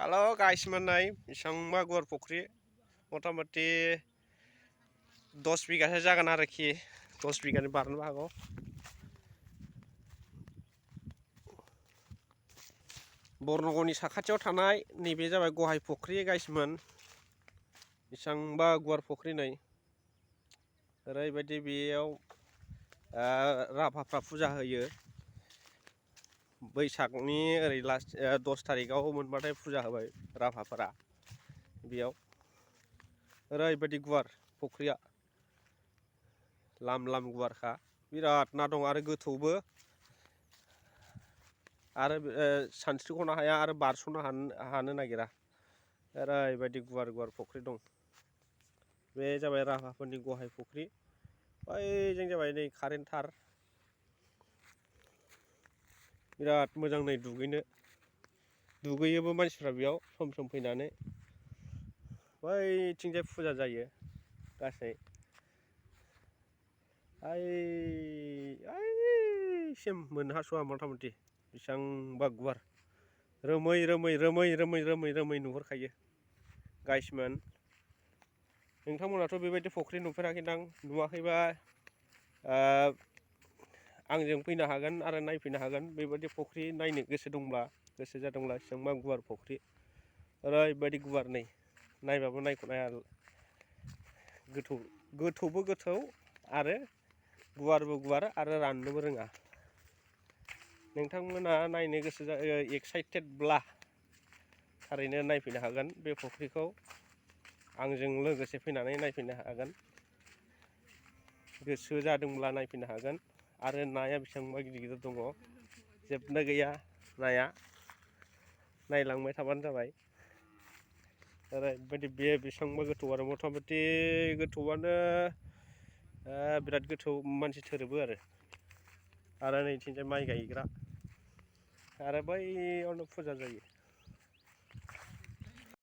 Halo guys, menai बेसेबांबा गुवार फुख्रि मथा मथि 10 बिगासो जागोन आरोखि 10 बिगानि बारनोबो हागौ। बर्नगावनि साखाथियाव थानाय नैबे जाबाय गहाय फुख्रि गाइसमोन। बेसेबांबा गुवार फुख्रि नै ओरैबायदि बेयाव राभाफ्रा फुजा होयो। बैसागनि ओरै लास्ट 10 तारिखाव मोनबाथाय फुजा होबाय राभाफोरा बेयाव। ओरैबायदि गुवार फुख्रिया लाम लाम गुवारखा बिराद ना दं आरो गोथौबो आरो सानस्रिख'नो हाया आरो बारस'नो हानो नागिरा ओरैबायदि गुवार गुवार फुख्रि दं। बे जाबाय राभाफोरनि गहाय फुख्रि। बैजों जाबाय नै कारेन्ट थार बिराद मोजां नै दुगैयोबो मानसिफ्रा बेयाव सम सम फैनानै। बैथिंजाय फुजा जायो गासै सिम मोनहास'आ मथा मथि बेसेबांबा गुवार रोमै रोमै रोमै रोमै रोमै रोमै नुहुरखायो गाइसमोन। नोंथांमोनाथ' बेबायदि फुख्रि नुफेराखैदां, नुवाखैबा आंजों फैनो हागोन आरो नायफैनो हागोन। बेबायदि फुख्रि नायनो गोसो जादोंब्ला बेसेबांबा गुवार फुख्रि ओरैबायदि गुवार नै नायबाबो नायख'नो हाया। गोथौबो गोथौ आरो गुवारबो गुवार आरो राननोबो रोङा। नोंथांमोना नायनो गोसो एक्साइटेडब्ला थारैनो नायफैनो हागोन बे फुख्रिखौ। आंजों लोगोसे फैनानै नायफैनो हागोन। गोसो जादोंब्ला नायफैनो हागोन। आरो नाया बेसेबांबा गिदिर गिदिर दङ, जोबनो गैया नाया। नायलांबाय थाबानो जाबाय। ओरैबायदि बे बेसेबांबा गोथौ आरो मथा मथि गोथौआनो बिराद गोथौ मानसि थोरोबो आरो नैथिंजाय माइ गायग्रा आरो बैयावनो फुजा जायो।